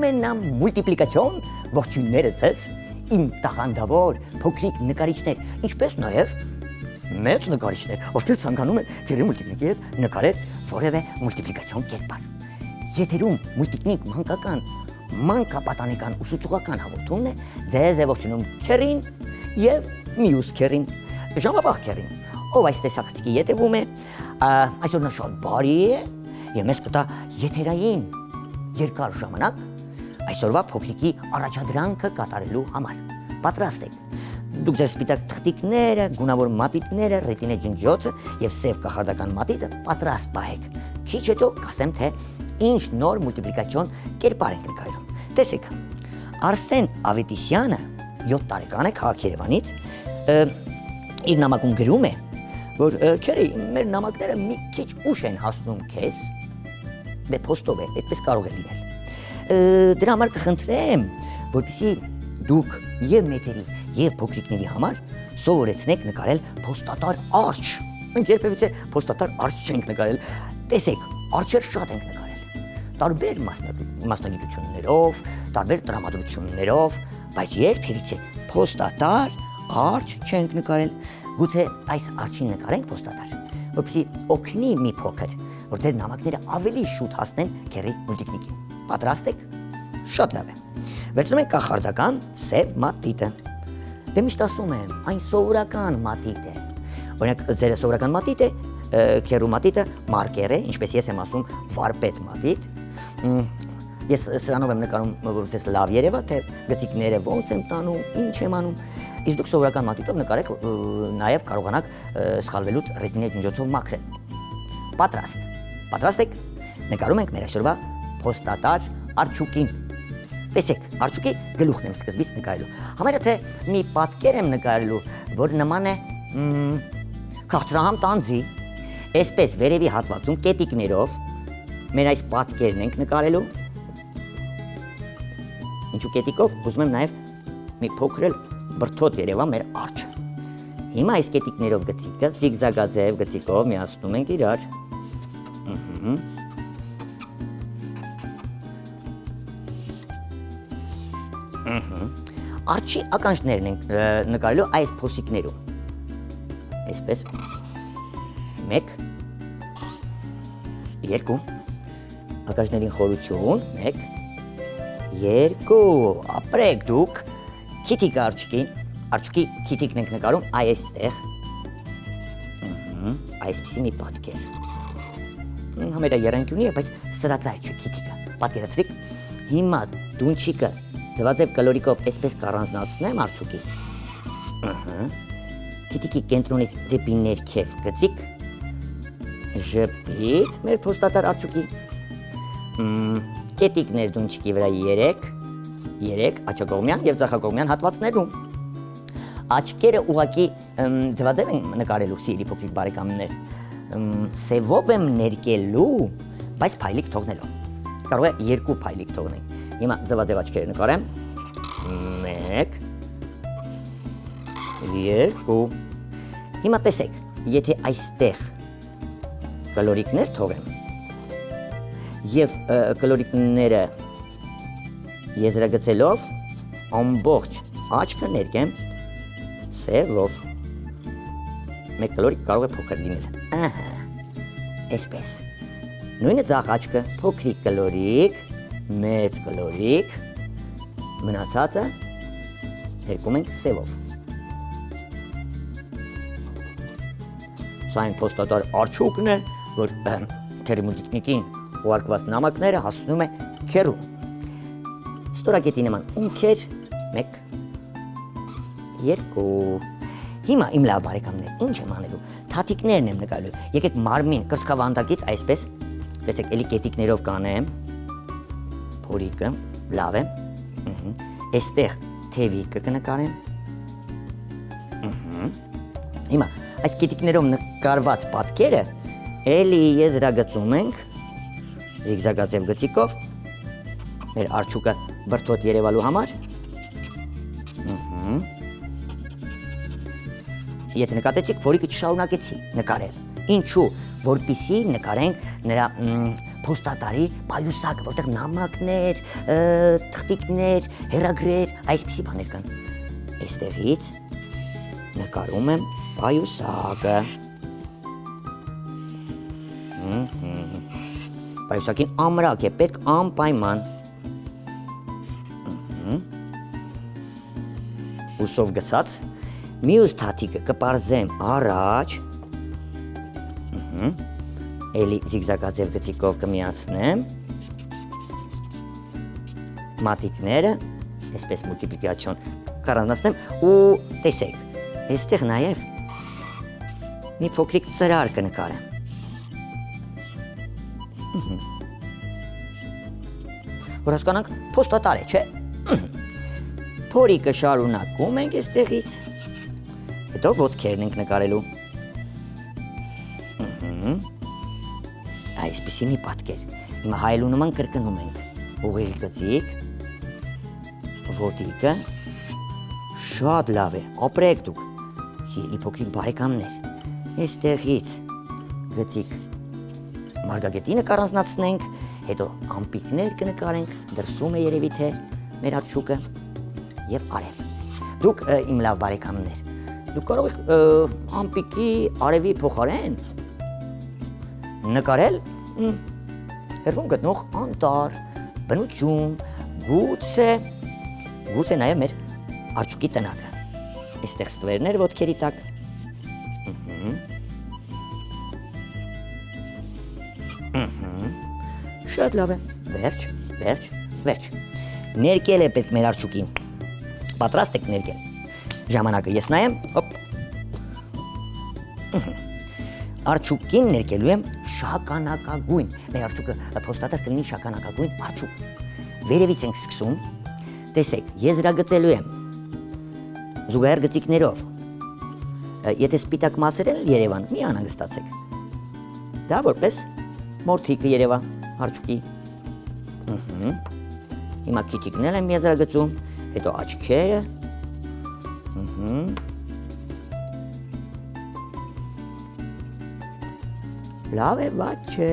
ամենամ մուլտիպլիկացիոն ողջույնները ձեզ, իմ տաղանդավոր փոքրիկ նկարիչներ, ինչպես նաև մեծ նկարիչներ, ովքեր ցանկանում են քերի մուլտիկնիկի հետ նկարել որևէ մուլտիպլիկացիոն կերպար։ Եթերում մուլտիկնիկ մանկական մանկապատանեկան ուսուցողական հաղորդումն է, ձեզ է ողջունում քերին եւ մյուս քերին, ժամապահ քերին, ով այս տեսախցիկի ետևում է, այսօր նա շատ բարի է եւ մեզ կտա եթերային երկար ժամանակ այսօրվա փոքրիկի առաջադրանքը կատարելու համար։ Պատրաստ եք։ Դուք ձեր սպիտակ թղթիկները, գունավոր մատիտները, ռետինե ջնջոցը եւ սև կախարդական մատիտը պատրաստ պահեք։ Քիչ հետո կասեմ, թե ինչ նոր մուլտիպլիկացիոն կերպար ենք նկարում։ Տեսեք, Արսեն Ավետիսյանը 7 տարեկան է, քաղաք Երևանից, իր նամակում գրում է, որ քերի մեր նամակները մի քիչ ուշ են հասնում քեզ, դե փոստով է, այդպես կարող է լինել։ Դրա համար կխնդրեմ, որպեսզի դուք եւ մեծերի եւ փոքրիկների համար սովորեցնեք նկարել փոստատար արջ։ Մենք երբևէ փոստատար արջ չենք նկարել։ Տեսեք, արջեր շատ ենք նկարել։ Տարբեր մասնագիտություններով, տարբեր տրամադրություններով, բայց երբևէ փոստատար արջ չենք նկարել։ Գուցե այս արջին նկարենք փոստատար, որպեսզի օգնի մի փոքր, որ ձեր նամակները ավելի շուտ հասնեն քերի մուլտիկնիկին։ Պատրաստ եք։ Շատ լավ է։ Վերցնում ենք կախարդական սև մատիտը։ Դե միշտ ասում եմ, այն սովորական մատիտ է։ Օրինակ, ձեր սովորական մատիտ է, քերու մատիտը մարկեր է, ինչպես ես եմ ասում, վարպետ մատիտ։ Ես սրանով եմ նկարում, որ ձեզ լավ երևա, թե գծիկները ոնց եմ տանում, ինչ եմ անում։ Իսկ դուք սովորական մատիտով նկարեք, նաև կարողանաք սխալվելուց ռետինե ջնջոցով մաքրել։ Պատրաստ։ Պատրաստ եք։ Նկարում ենք մեր այսօրվա փոստատար արջուկին։ Տեսեք, արջուկի գլուխն եմ սկզբից նկարելու։ Համարյա թե մի պատկեր եմ նկարելու, որ նման է քաղցրահամ տանձի, այսպես վերևի հատվածում կետիկներով մեր այս պատկերն ենք նկարելու։ Ինչու կետիկով, ուզում եմ նաև մի փոքր բրդոտ երևա մեր արջը։ Հիմա այս կետիկներով գծիկը զիգզագաձև գծիկով միացնում ենք իրար։ Արջի ականջներն ենք նկարելու այս փոսիկներում։ Այսպես 1 2 ականջներին խորություն 1 2 ապրեք դուք քիթիկ արջուկի քիթիկն ենք նկարում այստեղ այսպիսի մի պատկեր համերա երանգյունի է, բայց սրածայր չէ քիթիկը պատկերացրեք հիմա դունչիկը ձվածև կլորիկով այսպես կառանձնացնեմ արջուկի քիթիկի կենտրոնից դեպի ներքև գծիկ ժպիտ մեր փոստատար արջուկի կետիկներ դունչիկի վրա 3 աչակողմյան եւ ձախակողմյան հատվածներում աչքերը ուղակի ձվածև են նկարելու սիրելի փոքրիկ բարեկամներ սևով եմ ներկելու բայց փայլիկ թողնելով կարող է 2 փայլիկ թողնել հիմա ձվածև աչքերը նկարեմ 1 2 հիմա տեսեք եթե այստեղ կլորիկներ թողեմ եւ կլորիկները եզրագծելով ամբողջ աչքը ներկեմ սևով մեկ կլորիկ կարող է փոքր լինել այսպես նույնը ձախ աչքը փոքրիկ կլորիկ մեծ կլորիկ մնացածը ներկում ենք սևով սա այն փոստատար արջուկն է որ քերի մուլտիկնիկին ուղարկված նամակները հասնում է քերու ստորագետի նման ունքեր 1 2 հիմա իմ լավ բարեկամներ ինչ եմ անելու թաթիկներն եմ նկարելու եկեք մարմին կրծքավանդակից այսպես տեսեք էլի կետիկներով կանեմ փորիկը լավ է այստեղ թևիկը կնկարեմ հիմա այս կետիկներով նկարված պատկերը էլի եզրագծում ենք զիգզագաձև գծիկով մեր արջուկը բրդոտ երևալու համար եթե նկատեցիք, փորիկը չշարունակեցի նկարել ինչու որպեսզի նկարենք նրա փոստատարի պայուսակը, որտեղ նամակներ, թղթիկներ, հեռագրեր, այսպիսի բաներ կան։ Այստեղից նկարում եմ պայուսակը։ Պայուսակին ամրակ է պետք անպայման։ Ուսով գցած, մյուս թաթիկը կպարզեմ առաջ, էլի զիգզագաձև գծիկով կմիացնեմ, մատիկները, այսպես մուլտիպլիկացիոն կառանձնացնեմ ու տեսեք, այստեղ նաև մի փոքրիկ ծրար կնկարեմ։ Որ հասկանանք փոստատար է, չէ՞։ Փորիկը շարունակում ենք այստեղից, հետո ոտքերն ենք նկարելու։ Այսպիսի մի պատկեր։ Հիմա հայելու նման կրկնում ենք ուղիղ գծիկ, ոտիկը, շատ լավ է, ապրեք դուք, սիրելի փոքրիկ բարեկամներ, այստեղից գծիկ մարգագետինը կառանձնացնենք, հետո ամպիկներ կնկարենք, դրսում է երևի թե մեր աչուկը և արև։ Դուք իմ լավ բարեկամներ, դուք կարող եք ամպիկի արևի փոխարեն նկարել հեռվում գտնող անտառ, բնություն, գուցե նաև մեր աչուկի տնակը։ Այստեղ ստվերներ ոտքերի տակ։ Շատ լավ է, վերջ, ներկել է պետք մեր արջուկին, պատրաստ եք ներկել, ժամանակը ես նայեմ, արջուկին ներկելու եմ շագանակագույն, մեր արջուկը փոստատար կլինի շագանակագույն արջուկ, վերևից ենք սկսում, տեսեք, եզրագծելու եմ զուգահեռ գծիկներով, եթե սպիտակ մասեր են երևան, մի անհանգստացեք, դա որպես մորթիկը երևա արջուկի, հիմա քիթիկն եմ եզրագծում, հետո աչքերը, լավ է, վատ չէ,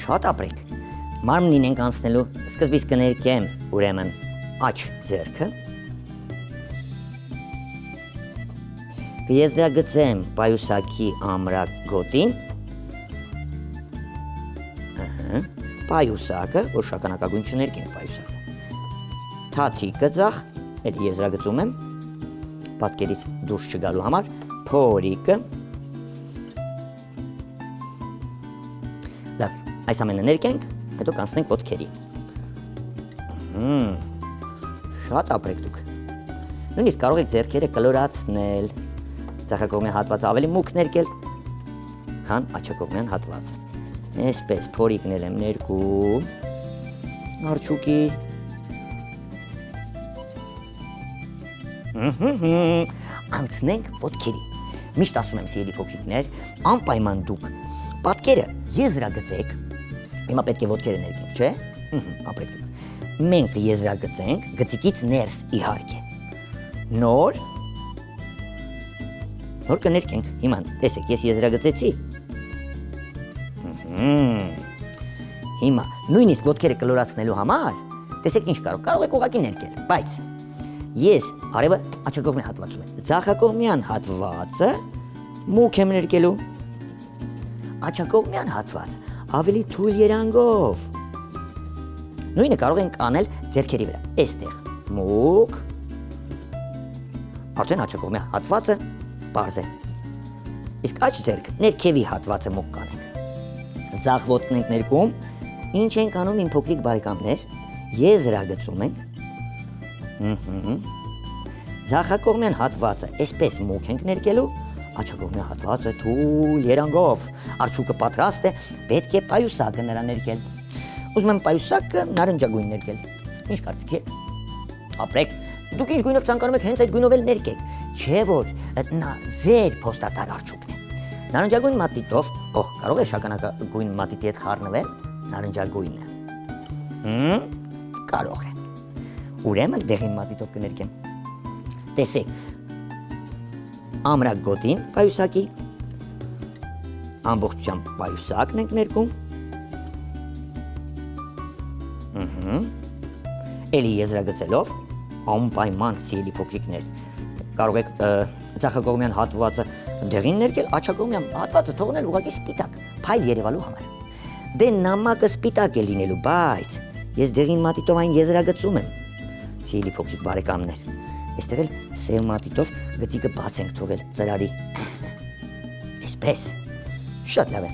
շատ ապրեք, մարմնին ենք անցնելու, սկզբից կներկեմ ուրեմն աչ ձեռքը, կեզրագծեմ պայուսակի ամրակ գոտին, պայուսակը, որ շագանակագույն չներկենք պայուսակը, թաթիկը ձախ, էլի եզրագծում եմ, պատկերից դուրս չգալու համար, փորիկը, լավ, այս ամենը ներկենք, հետո կանցնենք ոտքերի։ Շատ ապրեք դուք։ Նույնիսկ կարող եք ձեռքերը կլորացնել, ձախակողմյան հատվածը ավելի մուգ ներկել, քան աջակողմյան հատվածը։ Այսպես փորիկներ եմ ներկում, արջուկի։ Անցնենք ոտքերի։ Միշտ ասում եմ սիրելի փոքրիկներ, անպայման դուք պատկերը եզրագծեք, հիմա պետք է ոտքերը ներկենք, չէ՞։ Ապրեք դուք։ Մենք եզրագծենք գծիկից ներս իհարկե։ Նոր կներկենք, հիմա տեսեք, ես եզրագծեցի։ Հիմա նույնիսկ ոտքերը կլորացնելու համար, տեսեք ինչ կարող եք ուղղակի ներկել, բայց ես արևը աջակողմյան հատվածում եմ, ձախակողմյան հատվածը մուգ եմ ներկելու, աջակողմյան հատված ավելի թույլ երանգով։ Նույնը կարող ենք անել ձեռքերի վրա, այստեղ մուգ, արդեն աջակողմյան հատվածը պարզ է։ Իսկ աջ ձեռք ներքևի հատվածը մուգ կանենք։ Ձախ ոտքն ենք ներկում, ինչ ենք անում իմ փոքրիկ բարեկամներ, եզրագծում ենք։ Ձախակողմյան հատվածը այսպես մուգ ենք ներկելու, աջակողմյան հատվածը թույլ երանգով։ Արջուկը պատրաստ է, պետք է պայուսակը նրա ներկել։ Ուզում եմ պայուսակը նարնջագույն ներկել։ Ինչ կարծիք եք։ Ապրեք, դուք ինչ գույնով ցանկանում եք, հենց այդ գույնով էլ ներկեք։ Չէ որ նա ձեր փոստատար արջուկն է։ Նարնջագույն մատիտով, կարող է շագանակագույն մատիտի հետ խառնվել, նարնջագույնը։ Կարող է։ ուրեմն դեղին մատիտով կներկեմ։ Տեսեք, ամրագոտին պայուսակի, ամբողջությամբ պայուսակն ենք ներկում, էլի եզրագծելով, անպայման սիրելի փոքրիկներ, կարող եք ձախակողմյան հատվածը դեղին ներկել, աջակողմյան հատվածը թողնել ուղղակի սպիտակ, փայլ երևալու համար։ Դե նամակը սպիտակ է լինելու, բայց ես դեղին մատիտով այն եզրագծում եմ, սիրելի փոքրիկ բարեկամներ, այստեղ էլ սև մատիտով գծիկը բաց ենք թողել ծրարի, այսպես, շատ լավ է,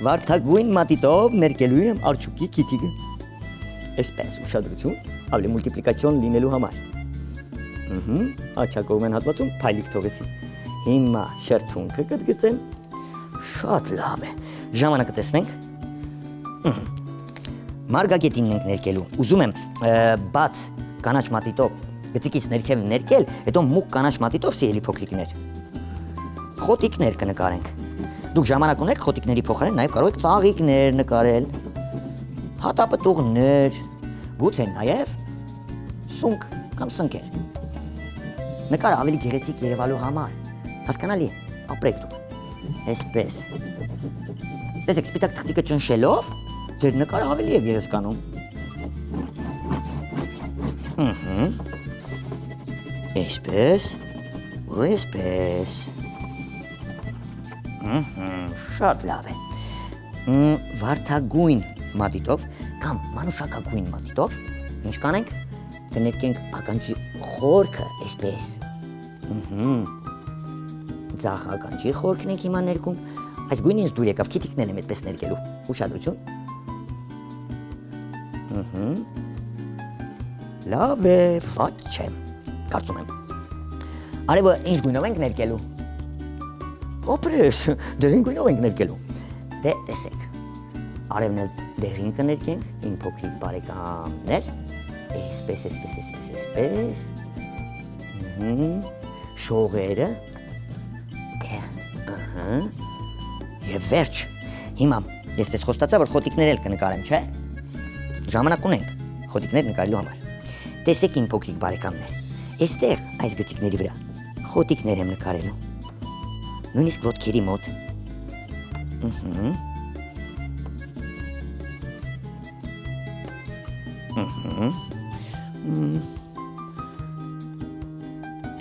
վարդագույն մատիտով ներկելու եմ արջուկի քիթիկը, այսպես ուշադրություն, ավելի մուլտիպլիկացիոն լինելու համար, աջակողմյան հատվածում փայլիկ թողեցի, հիմա շրթունքը կտգծեմ, շատ լավ է, ժամանակը տեսնենք, մարգագետինն ենք ներկելու, ուզում եմ բաց կանաչ մատիտով գծիկից ներքև ներկել, հետո մուգ կանաչ մատիտով սիրելի փոքրիկներ, խոտիկներ կնկարենք, դուք ժամանակ ունեք խոտիկների փոխարեն նաև կարող եք ծաղիկներ նկարել, հատապտուղներ, գուցե նաև սունկ կամ սնկեր, նկարը ավելի գեղեցիկ երևալու համար, հասկանալի է, ապրեք դուք, այսպես, տեսեք սպիտակ թղթիկը ճնշելով, ձեր նկարը ավելի է գեղեցկանում, այսպես, ու այսպես, շատ լավ է, վարդագույն մատիտով կամ մանուշակագույն մատիտով, ինչ կանենք, կներկենք ականջի խորքը, այսպես, ձախ ականջի խորքն ենք հիմա ներկում, այս գույնը ինձ դուր եկավ, քիթիկներն եմ այդպես ներկելու, ուշադրություն, լավ է, վատ չէ, կարծում եմ, արևը ինչ գույնով ենք ներկելու, օպրես, դեղին գույնով ենք ներկելու, դե տեսեք, արևն էլ դեղին կներկենք, իմ փոքրիկ բարեկամներ, այսպես, շողերը, և վերջ, հիմա, ես տես խոստացա, որ խոտիկներ էլ կնկարեմ, չէ, ժամանակ ունենք խոտիկներ նկարելու համար, տեսեք իմ փոքրիկ բարեկամներ, այստեղ այս գծիկների վրա խոտիկներ եմ նկարելու, նույնիսկ ոտքերի մոտ,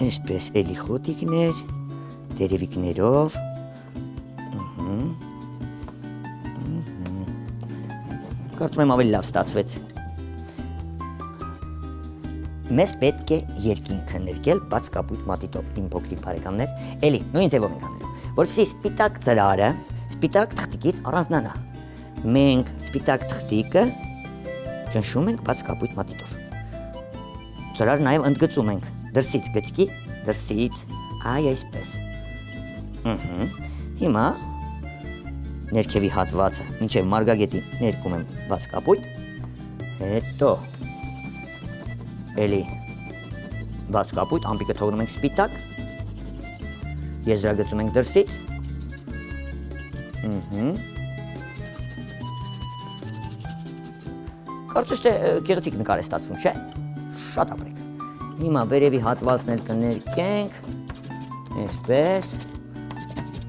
այսպես էլի խոտիկներ, տերևիկներով, կարծում եմ ավելի լավ ստացվեց, մեզ պետք է երկինքը ներկել բաց կապույտ մատիտով, իմ փոքրիկ բարեկամներ, էլի, նույն ձևով ենք անելու, որպեսզի սպիտակ ծրարը, սպիտակ թղթիկից առանձնանա, մենք սպիտակ թղթիկը ճնշում ենք բաց կապույտ մատիտով, ծրարը նաև ընդգծում ենք, դրսից գծկի, դրսից, այ այսպես, հիմա ներքևի հատվածը, մինչև մարգագետի ներկում եմ բաց կապույտ, հետո էլի բաց կապույտ, ամպիկը թողնում ենք սպիտակ, եզրագծում ենք դրսից, կարծես թե գեղեցիկ նկար է ստացվում, չէ, շատ ապրեք, հիմա վերևի հատվածն էլ կներկենք, այսպես,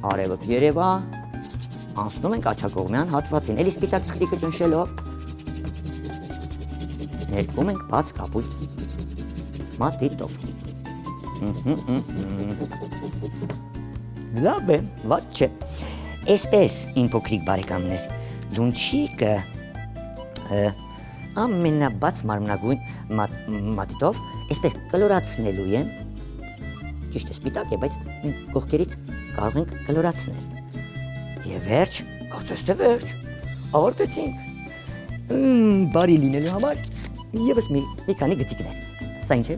արևը երևա, անցնում ենք աջակողմյան հատվածին, էլի սպիտակ թղթիկը ճնշելով, ներկում ենք բաց կապույտ մատիտով, լավ է, վատ չէ, այսպես իմ փոքրիկ բարեկամներ, դունչիկը ամենաբաց մարմնագույն մատիտով, այսպես կլորացնելու եմ, ճիշտ է սպիտակ է, բայց կողքերից կարող ենք կլորացնել, և վերջ, կարծես թե վերջ, ավարտեցինք, բարի լինելու համար, ևս մի քանի գծիկներ, սա ինչ է,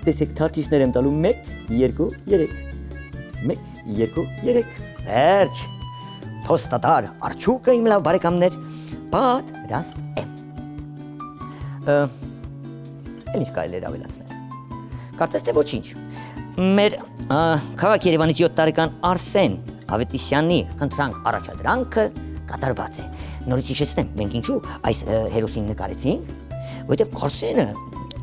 տեսեք թարթիչներ եմ տալու 1, 2, 3, 1, 2, 3, վերջ, փոստատար արջուկը իմ լավ բարեկամներ, պատրաստ է, էլ ինչ կարելի էր ավելացնել, կարծես թե ոչինչ, մեր քաղաք Երևանից 7 տարեկան Արսեն Ավետիսյանի խնդրանք առաջադրանքը կատարված է, նորից հիշեցնեմ, մենք ինչու այս հերոսին նկարեցինք, որովհետև Արսենը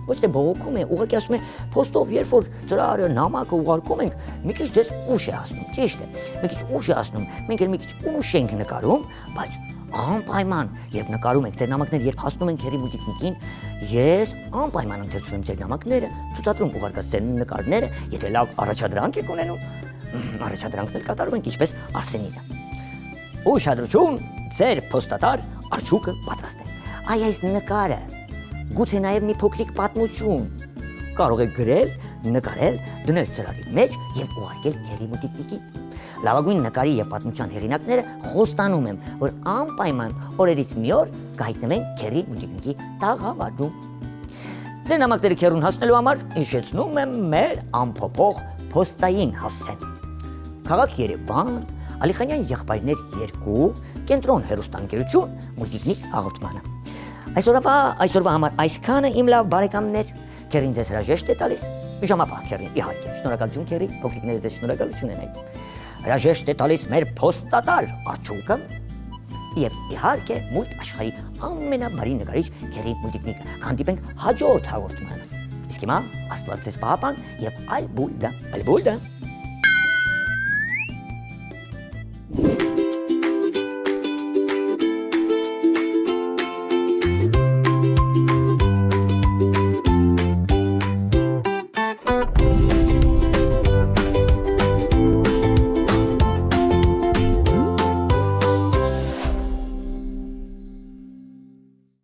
ոչ թե բողոքում է, ուղղակի ասում է փոստով, երբ որ ծրարը նամակը ուղարկում ենք, մի քիչ դες ուշ է ասնում, ճիշտ է։ Մի քիչ ուշ է ասնում, մենք էլ մի քիչ ուշ ենք նկարում, բայց անպայման, երբ նկարում ենք ձեր նամակները, երբ հասնում ենք Քերի Մուլտիկնիկին, ես անպայման ընթերցում եմ ձեր նամակները, ցուցադրում ուղարկած ձեր նկարները, եթե լավ առաջադրանք եք ունենում, առաջադրանքն էլ կատարում ենք ինչպես Արսենինը։ Ուշադրություն, ձեր փոստատար արջուկը պատրաստ է։ Այս նկարը գուցե նաև մի փոքրիկ պատմություն կարող եք գրել, նկարել, դնել ծրարի մեջ եւ ուղարկել Քերի Մուլտիկնիկին։ Լավագույն նկարի եւ պատմության հեղինակները խոստանում եմ, որ անպայման օրերից մի օր կհայտնվեն Քերի Մուլտիկնիկի տաղավարում։ Ձեր նամակները Քերուն հասնելու համար հիշեցնում եմ մեր անփոփոխ փոստային հասցեն։ Քաղաք Երևան, Ալիխանյան եղբայրներ 2, կենտրոն հեռուստաընկերություն, Մուլտիկնիկ հաղորդմանը։ Այսօրվա համար այսքանը իմ լավ բարեկամներ, Քերին ձեզ հրաժեշտ է տալիս, ժամապահ Քերին, իհարկե, շնորհակալություն Քերի, փոքրիկները ձեզ շնորհակալություն են այդ։ Հրաժեշտ է տալիս մեր փոստատար արջուկը եւ իհարկե մուլտ աշխարհի ամենաբարի նկարիչ Քերի Մուլտիկնիկը։ Հանդիպենք հաջորդ հաղորդմանը։ Իսկ հիմա Աստված ձեզ պահապան եւ այլ բուլդա։